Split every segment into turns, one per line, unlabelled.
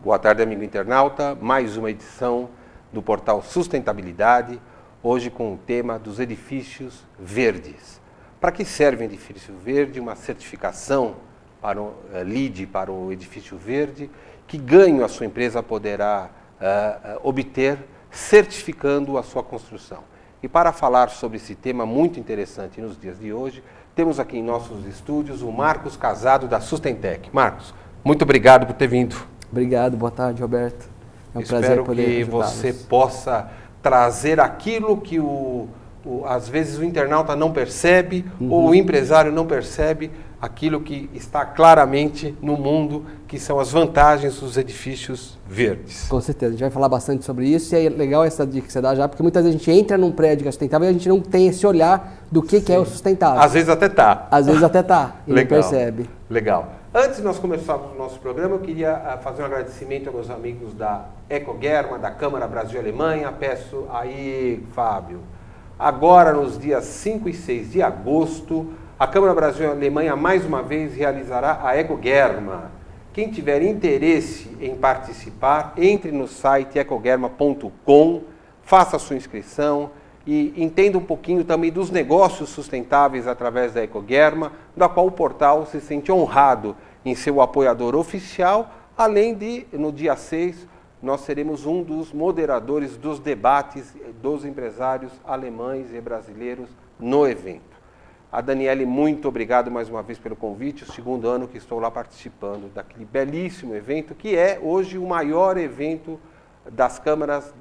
Boa tarde, amigo internauta. Mais uma edição do portal Sustentabilidade, hoje com o tema dos edifícios verdes. Para que serve um edifício verde? Uma certificação para o LEED para o edifício verde, que ganho a sua empresa poderá obter certificando a sua construção. E para falar sobre esse tema muito interessante nos dias de hoje, temos aqui em nossos estúdios o Marcos Casado da Sustentec. Marcos, muito obrigado por ter vindo.
Obrigado, boa tarde, Roberto. É um
Espero
prazer poder
que você possa trazer aquilo que às vezes o internauta não percebe, ou o empresário não percebe, aquilo que está claramente no mundo, que são as vantagens dos edifícios verdes.
Com certeza, a gente vai falar bastante sobre isso e é legal essa dica que você dá já, porque muitas vezes a gente entra num prédio que é sustentável e a gente não tem esse olhar do que é o sustentável.
Às vezes até tá.
Às vezes até tá, e não percebe.
Legal. Antes de nós começarmos o nosso programa, eu queria fazer um agradecimento aos meus amigos da Ecogerma, da Câmara Brasil-Alemanha. Peço aí, Fábio, agora nos dias 5 e 6 de agosto, a Câmara Brasil-Alemanha mais uma vez realizará a Ecogerma. Quem tiver interesse em participar, entre no site ecogerma.com, faça a sua inscrição e entenda um pouquinho também dos negócios sustentáveis através da Ecogerma, da qual o portal se sente honrado em ser o apoiador oficial, além de, no dia 6, nós seremos um dos moderadores dos debates dos empresários alemães e brasileiros no evento. A Daniele, muito obrigado mais uma vez pelo convite, o segundo ano que estou lá participando daquele belíssimo evento, que é hoje o maior evento das câmaras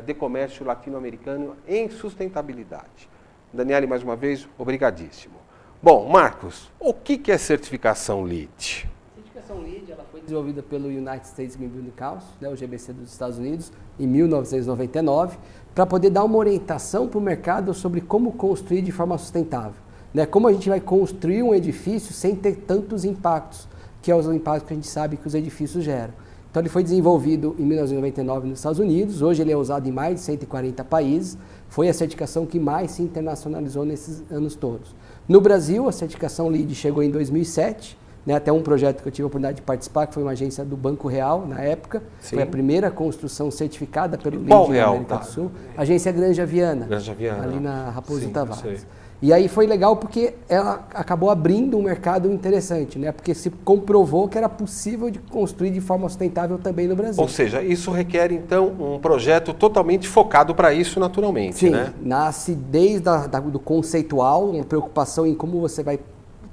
de comércio latino-americano em sustentabilidade. Daniele, mais uma vez, obrigadíssimo. Bom, Marcos, o que é certificação LEED?
A certificação LEED ela foi desenvolvida pelo United States Green Building Council, o GBC dos Estados Unidos, em 1999, para poder dar uma orientação para o mercado sobre como construir de forma sustentável. Como a gente vai construir um edifício sem ter tantos impactos, que é os impactos que a gente sabe que os edifícios geram. Então ele foi desenvolvido em 1999 nos Estados Unidos, hoje ele é usado em mais de 140 países, foi a certificação que mais se internacionalizou nesses anos todos. No Brasil, a certificação LEED chegou em 2007, até um projeto que eu tive a oportunidade de participar, que foi uma agência do Banco Real, na época. Sim. Foi a primeira construção certificada pelo LEED na América do Sul. Agência Granja Viana, ali na Raposo Tavares. Sei. E aí foi legal porque ela acabou abrindo um mercado interessante, porque se comprovou que era possível de construir de forma sustentável também no Brasil.
Ou seja, isso requer então um projeto totalmente focado para isso naturalmente,
Sim, nasce desde do conceitual, uma preocupação em como você vai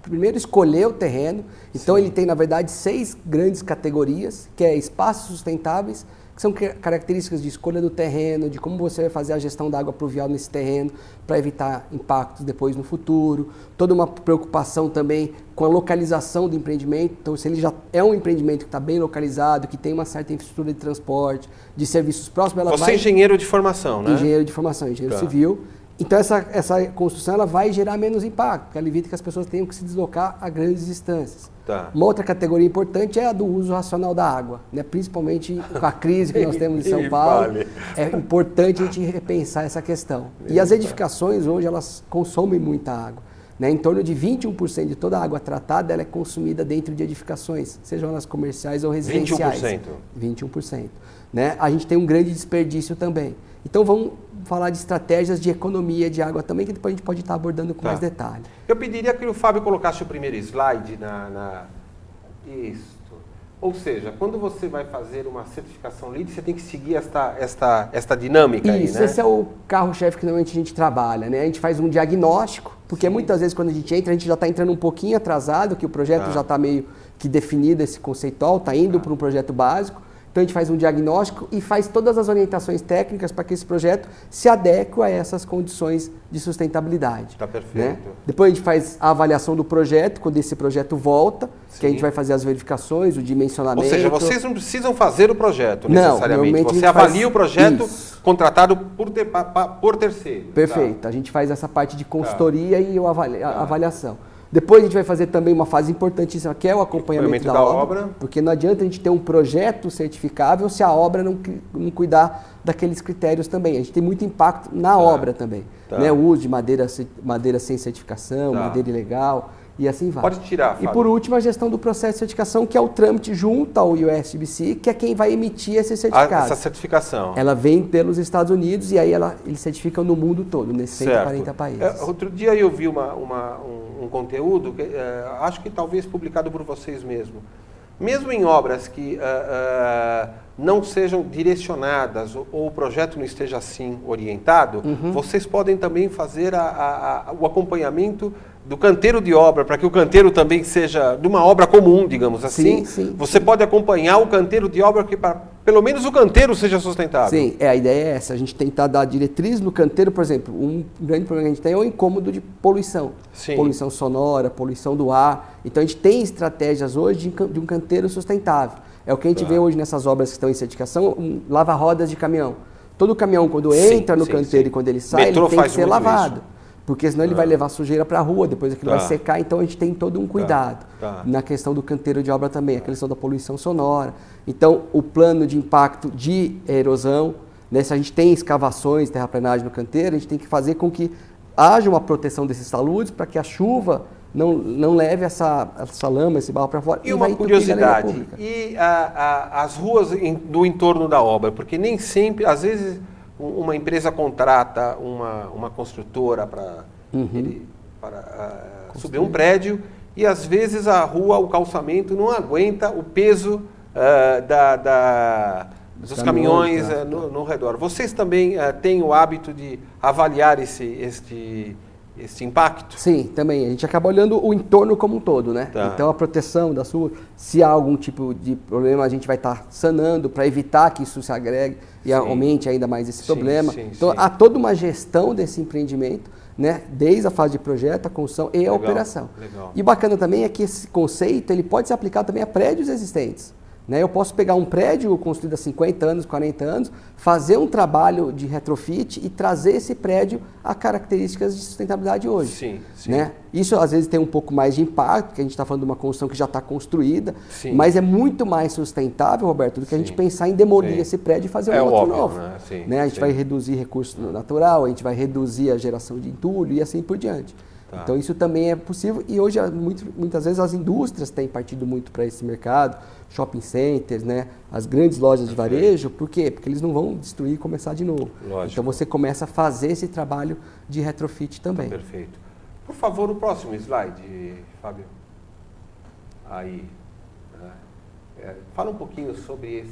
primeiro escolher o terreno. Então ele tem na verdade 6 grandes categorias, que é espaços sustentáveis, que são características de escolha do terreno, de como você vai fazer a gestão da água pluvial nesse terreno, para evitar impactos depois no futuro. Toda uma preocupação também com a localização do empreendimento. Então, se ele já é um empreendimento que está bem localizado, que tem uma certa infraestrutura de transporte, de serviços próximos, ela
Você é engenheiro de formação, né?
Engenheiro de formação, engenheiro civil. Então, essa construção ela vai gerar menos impacto, porque ela evita que as pessoas tenham que se deslocar a grandes distâncias. Uma outra categoria importante é a do uso racional da água, principalmente com a crise que nós temos em São Paulo. É importante a gente repensar essa questão. E as edificações hoje elas consomem muita água. Em torno de 21% de toda a água tratada ela é consumida dentro de edificações, sejam elas comerciais ou residenciais. 21%. A gente tem um grande desperdício também. Então vamos falar de estratégias de economia de água também, que depois a gente pode estar abordando com mais detalhe.
Eu pediria que o Fábio colocasse o primeiro slide Isso. Ou seja, quando você vai fazer uma certificação LEED, você tem que seguir esta dinâmica aí, né?
Esse é o carro-chefe que normalmente a gente trabalha, A gente faz um diagnóstico, porque muitas vezes quando a gente entra, a gente já está entrando um pouquinho atrasado, que o projeto já está meio que definido, esse conceitual, está indo para um projeto básico. Então a gente faz um diagnóstico e faz todas as orientações técnicas para que esse projeto se adeque a essas condições de sustentabilidade.
Tá perfeito.
Depois a gente faz a avaliação do projeto, quando esse projeto volta, que a gente vai fazer as verificações, o dimensionamento.
Ou seja, vocês não precisam fazer o projeto necessariamente. Você avalia o projeto contratado por terceiro.
Perfeito. A gente faz essa parte de consultoria e a avaliação. Depois a gente vai fazer também uma fase importantíssima, que é o acompanhamento da obra, porque não adianta a gente ter um projeto certificável se a obra não cuidar daqueles critérios também. A gente tem muito impacto na obra também. O uso de madeira sem certificação, madeira ilegal. e assim vai.
Pode tirar,
Fábio. E por último, a gestão do processo de certificação, que é o trâmite junto ao USGBC, que é quem vai emitir esse certificado.
Essa certificação.
Ela vem pelos Estados Unidos e aí eles certificam no mundo todo, nesses 140 países.
Outro dia eu vi um conteúdo, que, acho que talvez publicado por vocês mesmo. Mesmo em obras que não sejam direcionadas ou o projeto não esteja assim orientado, vocês podem também fazer o acompanhamento do canteiro de obra, para que o canteiro também seja de uma obra comum, digamos assim.
Sim,
você pode acompanhar o canteiro de obra que pelo menos o canteiro seja sustentável.
Sim, a ideia é essa, a gente tentar dar diretriz no canteiro, por exemplo, um grande problema que a gente tem é o incômodo de poluição.
Sim.
Poluição sonora, poluição do ar. Então a gente tem estratégias hoje de um canteiro sustentável. É o que a gente vê hoje nessas obras que estão em certificação, lava-rodas de caminhão. Todo caminhão, quando entra no canteiro e quando ele sai, ele tem que ser lavado. Isso. Porque senão ele vai levar sujeira para a rua, depois aquilo vai secar, então a gente tem todo um cuidado. Na questão do canteiro de obra também, a questão da poluição sonora. Então, o plano de impacto de erosão, né, se a gente tem escavações, terraplenagem no canteiro, a gente tem que fazer com que haja uma proteção desses taludes para que a chuva não leve essa lama, esse barro para fora.
E uma curiosidade, e as ruas do entorno da obra? Porque nem sempre, às vezes, uma empresa contrata uma construtora para subir um prédio e às vezes a rua, o calçamento não aguenta o peso dos caminhões no redor. Vocês também têm o hábito de avaliar esse impacto?
Sim, também. A gente acaba olhando o entorno como um todo, né? Então a proteção da sua, se há algum tipo de problema, a gente vai estar sanando para evitar que isso se agregue e aumente ainda mais esse problema. Então há toda uma gestão desse empreendimento, né? Desde a fase de projeto, a construção e a operação.
Legal.
E o bacana também é que esse conceito ele pode ser aplicado também a prédios existentes. Eu posso pegar um prédio construído há 50 anos, 40 anos, fazer um trabalho de retrofit e trazer esse prédio a características de sustentabilidade hoje.
Sim.
Né? Isso às vezes tem um pouco mais de impacto, porque a gente está falando de uma construção que já está construída, mas é muito mais sustentável, Roberto, do que a gente pensar em demolir esse prédio e fazer um outro novo. Né? A gente vai reduzir recurso natural, a gente vai reduzir a geração de entulho e assim por diante. Então isso também é possível e hoje muitas vezes as indústrias têm partido muito para esse mercado, shopping centers, né? As grandes lojas de varejo, por quê? Porque eles não vão destruir e começar de novo.
Lógico.
Então você começa a fazer esse trabalho de retrofit também.
Perfeito. Por favor, o próximo slide, Fábio. Aí. Fala um pouquinho sobre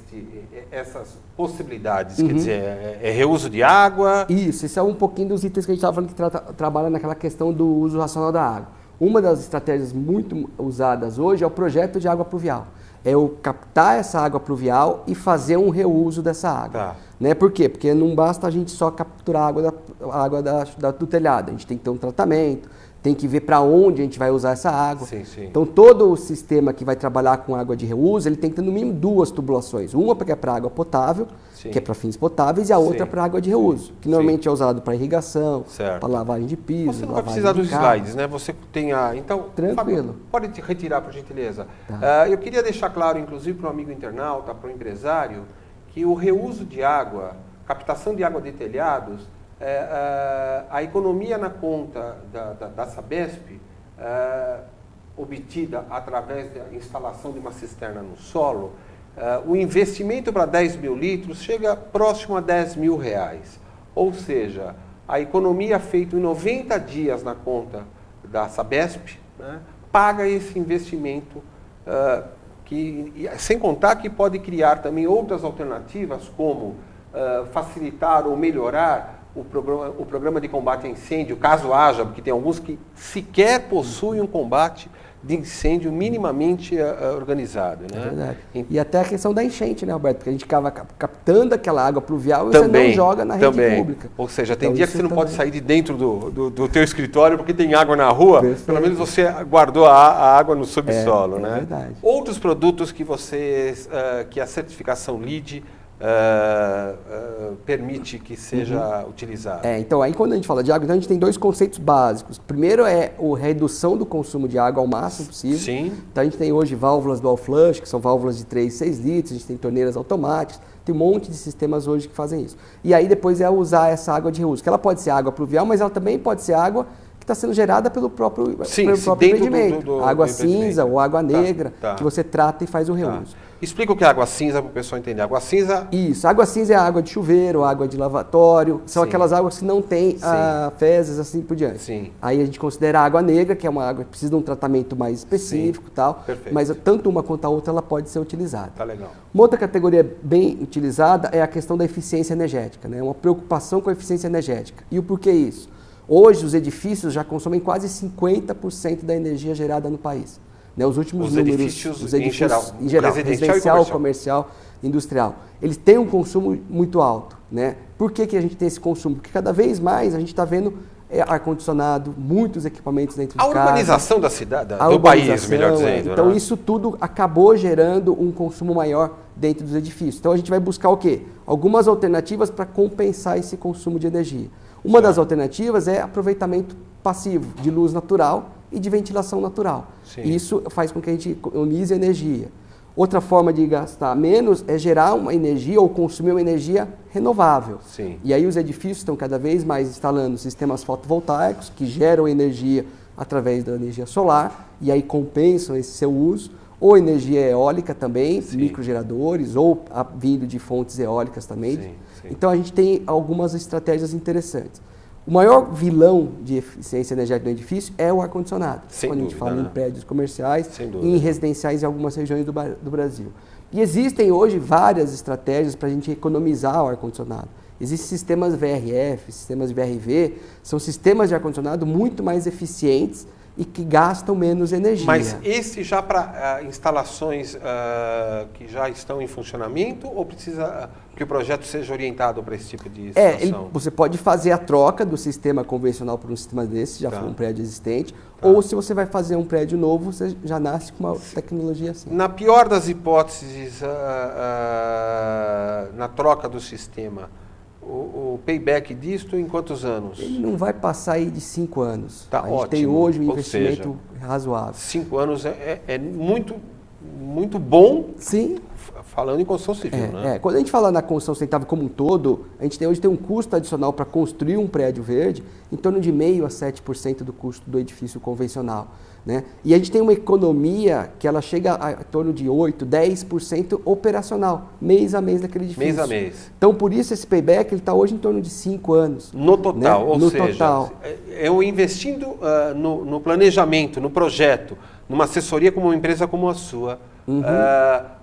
essas possibilidades, quer dizer, reuso de água.
Isso, esse é um pouquinho dos itens que a gente estava falando que trabalha naquela questão do uso racional da água. Uma das estratégias muito usadas hoje é o projeto de água pluvial. É o captar essa água pluvial e fazer um reuso dessa água. Né? Por quê? Porque não basta a gente só capturar a água do telhado, a gente tem que ter um tratamento, tem que ver para onde a gente vai usar essa água. Então, todo o sistema que vai trabalhar com água de reuso, ele tem que ter no mínimo 2 tubulações. Uma que é para água potável, que é para fins potáveis, e a outra para água de reuso, que normalmente é usado para irrigação, para lavagem de piso,
você não vai precisar dos slides, né? Você tem Então,
tranquilo.
Fábio, pode te retirar, por gentileza. Eu queria deixar claro, inclusive, para o amigo internauta, para o empresário, que o reuso de água, captação de água de telhados, a economia na conta da Sabesp, obtida através da instalação de uma cisterna no solo, o investimento para 10 mil litros chega próximo a 10 mil reais. Ou seja, a economia feita em 90 dias na conta da Sabesp, né, paga esse investimento, sem contar que pode criar também outras alternativas, como facilitar ou melhorar o programa de combate a incêndio, caso haja, porque tem alguns que sequer possuem um combate de incêndio minimamente organizado. Né?
É verdade. E até a questão da enchente, né, Roberto? Porque a gente acaba captando aquela água pluvial e você não joga na rede pública.
Ou seja, tem dia que você não pode sair de dentro do teu escritório porque tem água na rua, pelo menos você guardou a água no subsolo. Né?
Verdade.
Outros produtos que que a certificação LEED permite que seja utilizado.
Então aí quando a gente fala de água, então a gente tem 2 conceitos básicos. Primeiro é a redução do consumo de água ao máximo possível.
Sim.
Então a gente tem hoje válvulas dual flush, que são válvulas de 3 e 6 litros, a gente tem torneiras automáticas, tem um monte de sistemas hoje que fazem isso. E aí depois é usar essa água de reuso, que ela pode ser água pluvial, mas ela também pode ser água que está sendo gerada pelo próprio,
dentro
empreendimento.
do
água cinza ou água negra,
tá.
que você trata e faz o reuso.
Explica o que é água cinza para o pessoal entender. Água cinza...
Isso, água cinza é água de chuveiro, água de lavatório, são aquelas águas que não têm fezes, assim por diante.
Sim.
Aí a gente considera a água negra, que é uma água que precisa de um tratamento mais específico e tal, mas tanto uma quanto a outra ela pode ser utilizada.
Tá legal.
Uma outra categoria bem utilizada é a questão da eficiência energética, né? Uma preocupação com a eficiência energética. E o porquê isso? Hoje os edifícios já consomem quase 50% da energia gerada no país. Né, os últimos números,
os edifícios em geral,
residencial, comercial, industrial, eles têm um consumo muito alto. Né? Por que a gente tem esse consumo? Porque cada vez mais a gente está vendo ar-condicionado, muitos equipamentos dentro de casa.
A urbanização da cidade, do país, melhor dizendo.
Então isso tudo acabou gerando um consumo maior dentro dos edifícios. Então a gente vai buscar o quê? Algumas alternativas para compensar esse consumo de energia. Uma das alternativas é aproveitamento passivo de luz natural e de ventilação natural.
Sim.
Isso faz com que a gente economize energia. Outra forma de gastar menos é gerar uma energia ou consumir uma energia renovável.
Sim.
E aí os edifícios estão cada vez mais instalando sistemas fotovoltaicos que geram energia através da energia solar e aí compensam esse seu uso. Ou energia eólica também, microgeradores, ou vindo de fontes eólicas também. Sim. Então a gente tem algumas estratégias interessantes. O maior vilão de eficiência energética do edifício é o ar-condicionado. Quando a gente fala em prédios comerciais e em residenciais em algumas regiões do Brasil. E existem hoje várias estratégias para a gente economizar o ar-condicionado. Existem sistemas VRF, sistemas de VRV, são sistemas de ar-condicionado muito mais eficientes e que gastam menos energia.
Mas esse já para instalações que já estão em funcionamento ou precisa que o projeto seja orientado para esse tipo de instalação?
Você pode fazer a troca do sistema convencional por um sistema desse, já for um prédio existente, ou se você vai fazer um prédio novo, você já nasce com uma tecnologia assim.
Na pior das hipóteses, na troca do sistema, o payback disto em quantos anos?
Ele não vai passar aí de 5 anos.
Tá,
a gente
ótimo.
tem hoje um investimento razoável.
5 anos é muito, muito bom.
Sim.
Falando em construção civil, né?
Quando a gente fala na construção sustentável como um todo, a gente hoje tem um custo adicional para construir um prédio verde em torno de 0,5% a 7% do custo do edifício convencional. Né? E a gente tem uma economia que ela chega a torno de 8%, 10% operacional, mês a mês daquele edifício.
Mês a mês.
Então, por isso, esse payback está hoje em torno de 5 anos.
No total,
né?
ou seja, eu investindo no planejamento, no projeto, numa assessoria como uma empresa como a sua,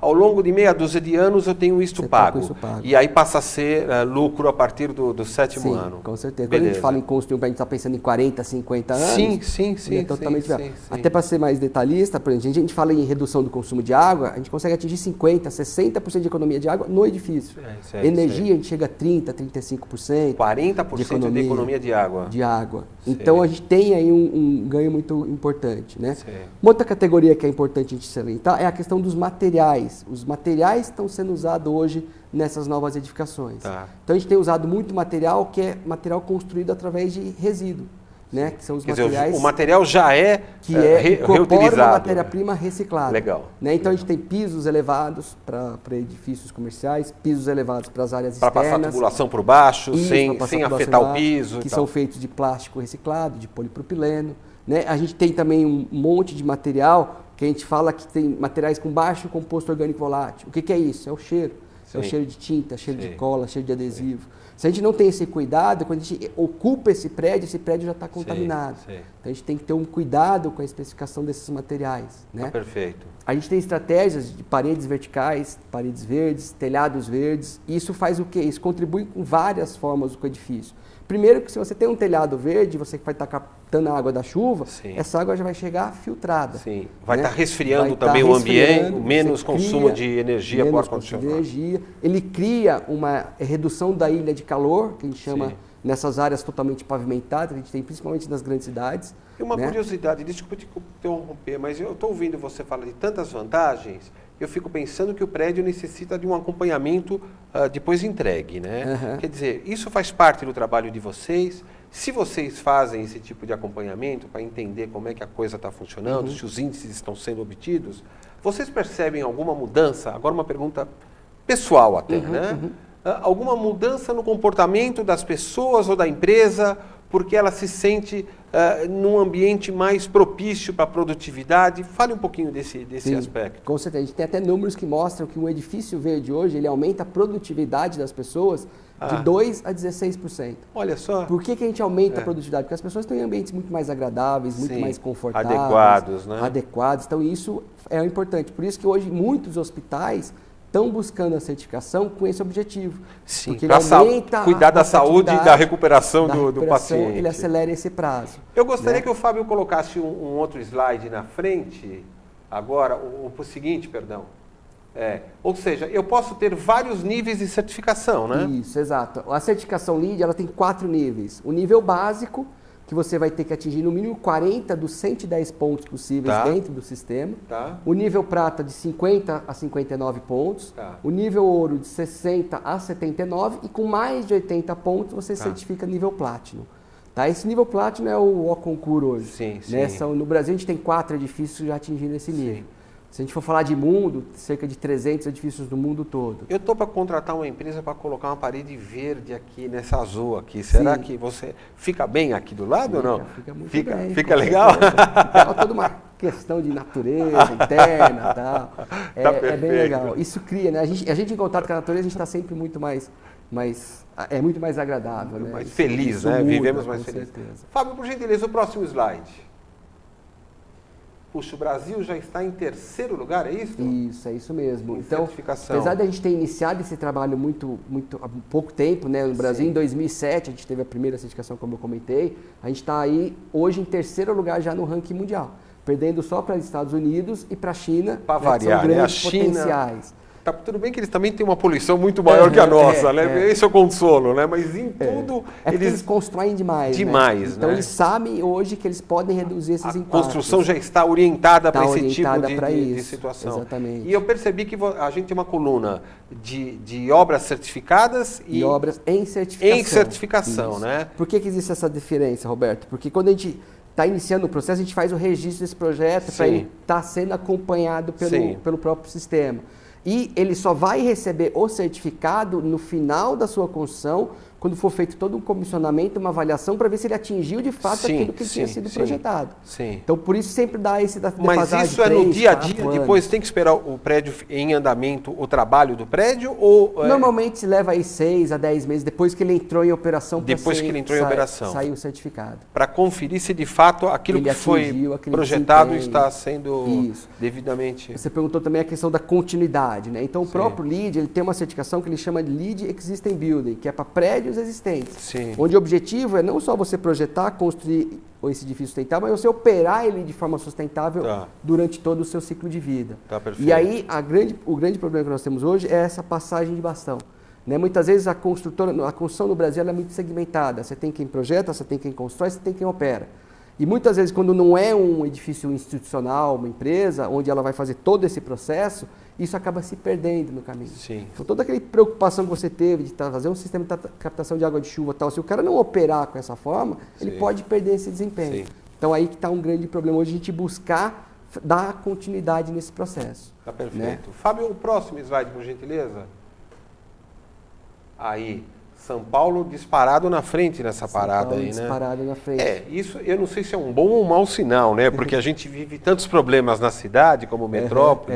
ao longo de meia dúzia de anos eu tenho isto pago. E aí passa a ser lucro a partir do 7º ano.
Com certeza. Quando a gente fala em construir, a gente está pensando em 40, 50 anos.
Sim.
É totalmente Até para ser mais detalhista, por exemplo, a gente fala em redução do consumo de água, a gente consegue atingir 50%, 60% de economia de água no edifício. Energia, a gente chega a 30%, 35%.
40% de economia de água.
Então a gente tem aí um ganho muito importante. Né? Uma outra categoria que é importante a gente salientar é a questão dos materiais. Os materiais estão sendo usados hoje nessas novas edificações. Então a gente tem usado muito material que é material construído através de resíduo. Né? Que são os materiais.
Dizer, o material já é
reutilizado. Uma matéria-prima reciclada.
Legal.
Né? Então a gente tem pisos elevados para edifícios comerciais, pisos elevados para as áreas externas.
Para passar tubulação por baixo, sem afetar o piso.
Que são feitos de plástico reciclado, de polipropileno. Né? A gente tem também um monte de material que a gente fala que tem materiais com baixo composto orgânico volátil. O que é isso? É o cheiro. É o cheiro de tinta, cheiro de cola, cheiro de adesivo. Se a gente não tem esse cuidado, quando a gente ocupa esse prédio já está contaminado. Então a gente tem que ter um cuidado com a especificação desses materiais. Né?
Perfeito.
A gente tem estratégias de paredes verticais, paredes verdes, telhados verdes. E isso faz o quê? Isso contribui com várias formas com o edifício. Primeiro que se você tem um telhado verde, você vai estar captando a água da chuva, essa água já vai chegar filtrada.
Vai estar resfriando também o ambiente, menos consumo de energia por ar-condicionado.
Ele cria uma redução da ilha de calor, que a gente chama nessas áreas totalmente pavimentadas, a gente tem principalmente nas grandes cidades.
E uma curiosidade, desculpa te interromper, mas eu estou ouvindo você falar de tantas vantagens, eu fico pensando que o prédio necessita de um acompanhamento depois entregue, né? Quer dizer, isso faz parte do trabalho de vocês. Se vocês fazem esse tipo de acompanhamento para entender como é que a coisa está funcionando, se os índices estão sendo obtidos, vocês percebem alguma mudança? Agora uma pergunta pessoal até, né? Alguma mudança no comportamento das pessoas ou da empresa porque ela se sente num ambiente mais propício para a produtividade? Fale um pouquinho desse aspecto.
Com certeza. A gente tem até números que mostram que um edifício verde hoje, ele aumenta a produtividade das pessoas de 2% a 16%.
Olha só.
Por que a gente aumenta a produtividade? Porque as pessoas estão em ambientes muito mais agradáveis, muito mais confortáveis.
Adequados, né?
Adequados. Então isso é importante. Por isso que hoje muitos hospitais estão buscando a certificação com esse objetivo.
Sim,
porque ele aumenta
cuidar da saúde e da recuperação do paciente.
Ele acelera esse prazo.
Eu gostaria que o Fábio colocasse um outro slide na frente, agora, o seguinte, perdão. Ou seja, eu posso ter vários níveis de certificação, né?
Isso, exato. A certificação LEED, ela tem 4 níveis. O nível básico, que você vai ter que atingir no mínimo 40 dos 110 pontos possíveis dentro do sistema. O nível prata de 50 a 59 pontos. O nível ouro de 60 a 79 e com mais de 80 pontos você certifica nível Platinum. Esse nível Platinum é o concurso hoje.
Sim,
né? No Brasil a gente tem 4 edifícios já atingindo esse nível. Se a gente for falar de mundo, cerca de 300 edifícios do mundo todo. Eu
estou para contratar uma empresa para colocar uma parede verde aqui, nessa azul aqui. Será que você fica bem aqui do lado ou não?
Fica muito bem.
Fica legal?
Fica toda uma questão de natureza interna e tal. É bem legal. Isso cria, né? A gente em contato com a natureza, a gente está sempre muito mais é muito mais agradável. Né?
Mais feliz, né? Vivemos mais felizes. Fábio, por gentileza, o próximo slide. Puxa, o Brasil já está em 3º lugar, é isso?
Isso, é isso mesmo. Então, apesar de a gente ter iniciado esse trabalho há pouco tempo, né? No Brasil, em 2007, a gente teve a primeira certificação, como eu comentei, a gente está aí hoje em 3º lugar já no ranking mundial, perdendo só para os Estados Unidos e para a China,
para variar,
que são grandes
a China,
potenciais.
Tudo bem que eles também têm uma poluição muito maior que a nossa, né? Esse é o consolo, né? Mas em tudo
eles constroem demais.
Demais,
né? Então eles sabem hoje que eles podem reduzir esses impactos.
A construção já está orientada para esse tipo de situação.
Exatamente.
E eu percebi que a gente tem uma coluna de obras certificadas
e obras em certificação.
Em certificação, né?
Por que existe essa diferença, Roberto? Porque quando a gente está iniciando o processo, a gente faz o registro desse projeto para ele estar sendo acompanhado pelo próprio sistema. E ele só vai receber o certificado no final da sua construção, quando for feito todo um comissionamento, uma avaliação, para ver se ele atingiu de fato aquilo que tinha sido projetado. Então, por isso sempre dá esse defasagem.
Mas isso é no dia a dia? Depois tem que esperar o prédio em andamento, o trabalho do prédio?
Normalmente se leva aí 6 a 10 meses depois que ele entrou em operação.
Depois que ele entrou em operação.
Saiu o certificado.
Para conferir se de fato aquilo que foi projetado está sendo devidamente...
Você perguntou também a questão da continuidade, né? Então o próprio LEED, ele tem uma certificação que ele chama de LEED Existing Building, que é para prédios existentes. Onde o objetivo é não só você projetar, construir esse edifício sustentável, mas você operar ele de forma sustentável durante todo o seu ciclo de vida. E aí o grande problema que nós temos hoje é essa passagem de bastão. Né? Muitas vezes a construção no Brasil é muito segmentada. Você tem quem projeta, você tem quem constrói, você tem quem opera. E muitas vezes, quando não é um edifício institucional, uma empresa, onde ela vai fazer todo esse processo, isso acaba se perdendo no caminho. Então, toda aquela preocupação que você teve de fazer um sistema de captação de água de chuva, tal, se o cara não operar com essa forma, ele pode perder esse desempenho. Então, aí que está um grande problema hoje, a gente buscar dar continuidade nesse processo.
Tá perfeito. Né? Fábio, o próximo slide, por gentileza. Aí. São Paulo disparado na frente nessa parada aí, né?
Disparado na frente.
Isso eu não sei se é um bom ou um mau sinal, né? Porque a gente vive tantos problemas na cidade, como metrópole.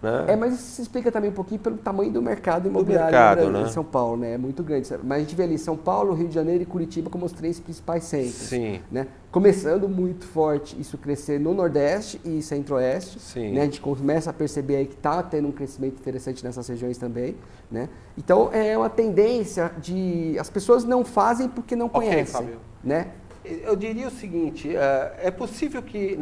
Né?
Mas isso se explica também um pouquinho pelo tamanho do mercado imobiliário
né?
em São Paulo, né? É muito grande. Mas a gente vê ali São Paulo, Rio de Janeiro e Curitiba como os 3 principais centros. Né? Começando muito forte isso crescer no Nordeste e Centro-Oeste. Né? A gente começa a perceber aí que está tendo um crescimento interessante nessas regiões também. Né? Então é uma tendência de... As pessoas não fazem porque não conhecem.
Fábio.
Né?
Eu diria o seguinte, é possível que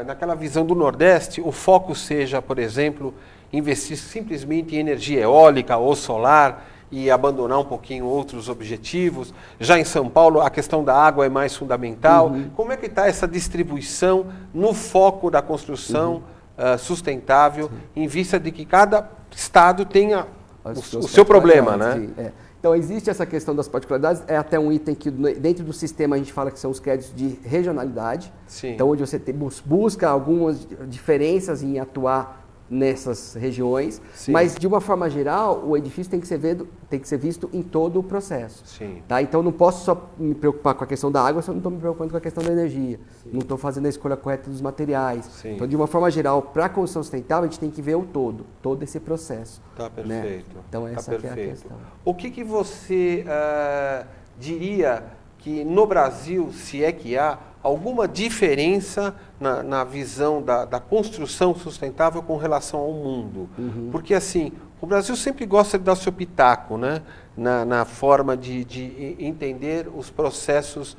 naquela visão do Nordeste o foco seja, por exemplo, investir simplesmente em energia eólica ou solar e abandonar um pouquinho outros objetivos. Já em São Paulo a questão da água é mais fundamental. Como é que está essa distribuição no foco da construção sustentável, em vista de que cada estado tenha o seu problema, né?
Então, existe essa questão das particularidades, é até um item que dentro do sistema a gente fala que são os créditos de regionalidade. Então, onde você busca algumas diferenças em atuar nessas regiões,
Sim.
mas de uma forma geral, o edifício tem que ser visto em todo o processo.
Sim.
Tá? Então não posso só me preocupar com a questão da água se eu não estou me preocupando com a questão da energia. Sim. Não estou fazendo a escolha correta dos materiais.
Sim.
Então, de uma forma geral, para a construção sustentável, a gente tem que ver o todo esse processo.
Tá perfeito.
Né? Então essa
tá
é a questão.
O que você diria que no Brasil, se é que há, alguma diferença na visão da construção sustentável com relação ao mundo? Uhum. Porque, assim, o Brasil sempre gosta de dar o seu pitaco, né? Na forma de entender os processos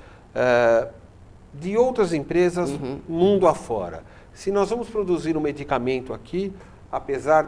de outras empresas mundo afora. Se nós vamos produzir um medicamento aqui, apesar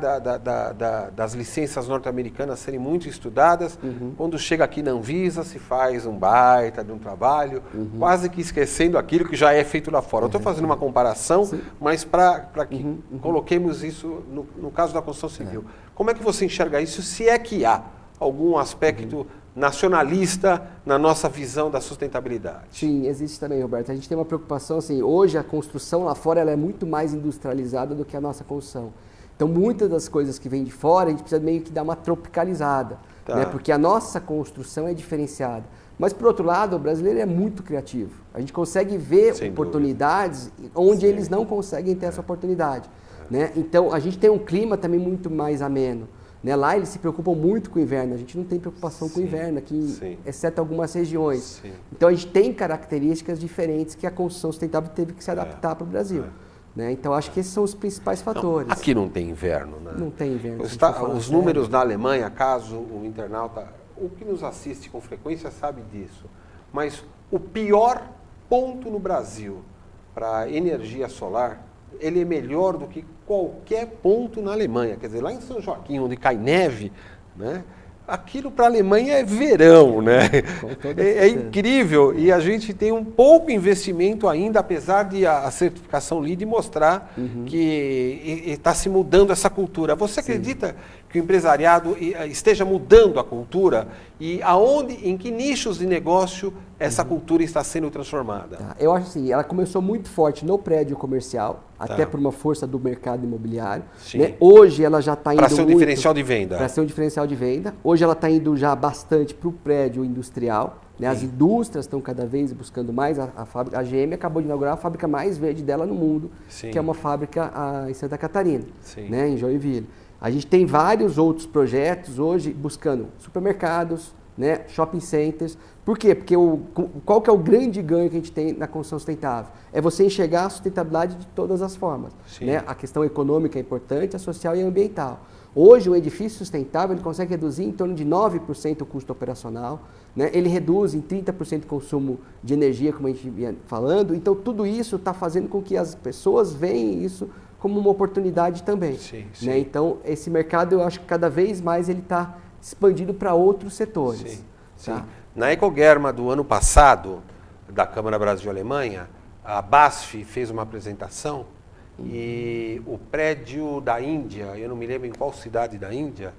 das licenças norte-americanas serem muito estudadas, quando chega aqui na Anvisa se faz um baita de um trabalho, quase que esquecendo aquilo que já é feito lá fora. Eu estou fazendo uma comparação, sim, mas para que coloquemos isso no caso da construção civil. Como é que você enxerga isso, se é que há algum aspecto nacionalista na nossa visão da sustentabilidade?
Sim, existe também, Roberto. A gente tem uma preocupação, assim, hoje a construção lá fora ela é muito mais industrializada do que a nossa construção. Então, muitas das coisas que vêm de fora, a gente precisa meio que dar uma tropicalizada, tá, né? Porque a nossa construção é diferenciada. Mas, por outro lado, o brasileiro é muito criativo. A gente consegue ver sem oportunidades dúvida, onde sim, eles não conseguem ter essa oportunidade. Né? Então, a gente tem um clima também muito mais ameno. Né? Lá eles se preocupam muito com o inverno, a gente não tem preocupação sim, com o inverno aqui, sim, exceto algumas regiões. Sim. Então, a gente tem características diferentes que a construção sustentável teve que se adaptar para o Brasil. Né? Então, acho que esses são os principais fatores.
Não, aqui não tem inverno, né?
Não tem inverno.
Os números da Alemanha, caso o internauta, o que nos assiste com frequência sabe disso, mas o pior ponto no Brasil para energia solar, ele é melhor do que qualquer ponto na Alemanha. Quer dizer, lá em São Joaquim, onde cai neve, né? Aquilo para a Alemanha é verão, né? É incrível, e a gente tem um pouco investimento ainda, apesar de a certificação LEED mostrar que está se mudando essa cultura. Você acredita que o empresariado esteja mudando a cultura e em que nichos de negócio essa cultura está sendo transformada?
Tá. Eu acho assim, ela começou muito forte no prédio comercial, até por uma força do mercado imobiliário. Né? Hoje ela já está indo
para ser um diferencial de venda.
Para ser um diferencial de venda. Hoje ela está indo já bastante para o prédio industrial. Né? As indústrias estão cada vez buscando mais. A GM acabou de inaugurar a fábrica mais verde dela no mundo, que é uma fábrica em Santa Catarina, né? Em Joinville. A gente tem vários outros projetos hoje buscando supermercados, né? Shopping centers. Por quê? Porque qual que é o grande ganho que a gente tem na construção sustentável? É você enxergar a sustentabilidade de todas as formas. Né? A questão econômica é importante, a social e a ambiental. Hoje, o edifício sustentável ele consegue reduzir em torno de 9% o custo operacional, né? Ele reduz em 30% o consumo de energia, como a gente vinha falando. Então, tudo isso está fazendo com que as pessoas veem isso como uma oportunidade também. Né? Então, esse mercado, eu acho que cada vez mais ele está expandido para outros setores. Tá?
Na Ecogerma do ano passado, da Câmara Brasil-Alemanha, a BASF fez uma apresentação e o prédio da Índia, eu não me lembro em qual cidade da Índia,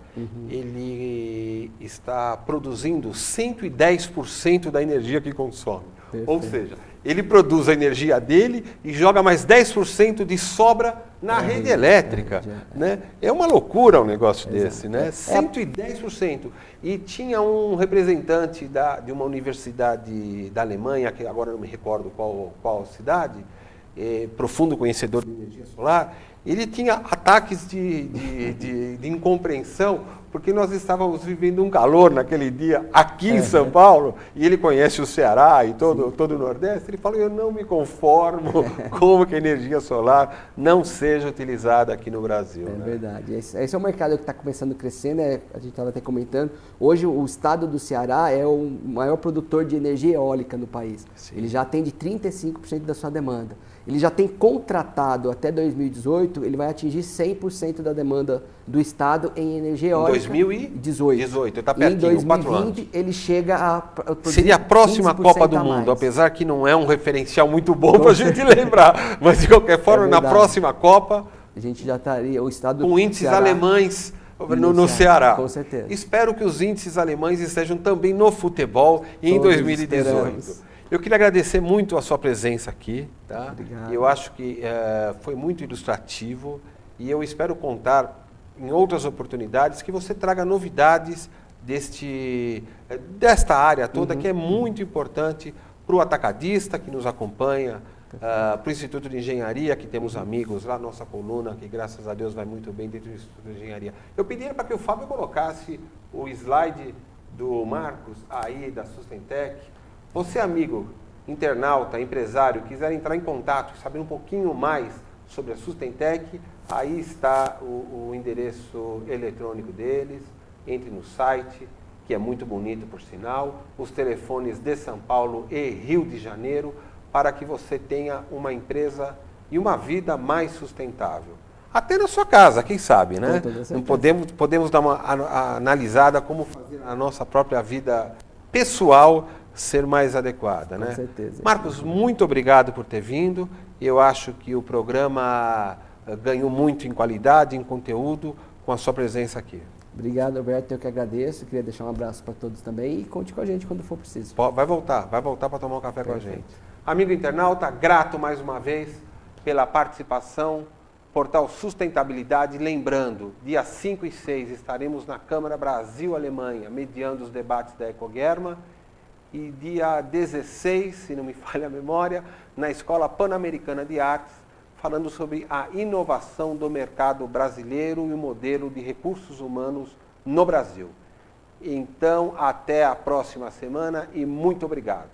ele está produzindo 110% da energia que consome. Perfeito. Ou seja, ele produz a energia dele e joga mais 10% de sobra na rede elétrica. Né? É uma loucura um negócio desse, né? 110%. E tinha um representante de uma universidade da Alemanha, que agora não me recordo qual cidade, profundo conhecedor de energia solar, ele tinha ataques de incompreensão, porque nós estávamos vivendo um calor naquele dia aqui em São Paulo, e ele conhece o Ceará e todo o Nordeste. Ele falou, eu não me conformo como que a energia solar não seja utilizada aqui no Brasil.
É verdade. Esse é um mercado que está começando a crescer, né? A gente estava até comentando. Hoje o estado do Ceará é o maior produtor de energia eólica no país. Ele já atende 35% da sua demanda. Ele já tem contratado até 2018, ele vai atingir 100% da demanda do estado em energia eólica.
Em 2018, está pertinho, 4 anos. Em 2020
ele chega a produzir
seria a próxima Copa do Mundo, apesar que não é um referencial muito bom para a gente lembrar, mas de qualquer forma, na próxima Copa,
a gente já estaria, o estado
com índices alemães no Ceará.
Com certeza.
Espero que os índices alemães estejam também no futebol em 2018.
Esperamos.
Eu queria agradecer muito a sua presença aqui. Tá?
Obrigado.
Eu acho que foi muito ilustrativo e eu espero contar em outras oportunidades que você traga novidades desta área toda, que é muito importante para o atacadista que nos acompanha, para o Instituto de Engenharia, que temos amigos lá, nossa coluna, que graças a Deus vai muito bem dentro do Instituto de Engenharia. Eu pediria para que o Fábio colocasse o slide do Marcos aí da Sustentec. Você, amigo, internauta, empresário, quiser entrar em contato, saber um pouquinho mais sobre a Sustentec, aí está o endereço eletrônico deles. Entre no site, que é muito bonito por sinal, os telefones de São Paulo e Rio de Janeiro, para que você tenha uma empresa e uma vida mais sustentável. Até na sua casa, quem sabe, né? Não podemos dar uma analisada como fazer a nossa própria vida pessoal ser mais adequada, né?
Com certeza.
Marcos, muito obrigado por ter vindo. Eu acho que o programa ganhou muito em qualidade, em conteúdo, com a sua presença aqui.
Obrigado, Alberto. Eu que agradeço. Queria deixar um abraço para todos também e conte com a gente quando for preciso.
Vai voltar para tomar um café com a gente. Amigo internauta, grato mais uma vez pela participação. Portal Sustentabilidade, lembrando, dia 5 e 6 estaremos na Câmara Brasil-Alemanha, mediando os debates da Ecogerma, e dia 16, se não me falha a memória, na Escola Pan-Americana de Artes, falando sobre a inovação do mercado brasileiro e o modelo de recursos humanos no Brasil. Então, até a próxima semana e muito obrigado.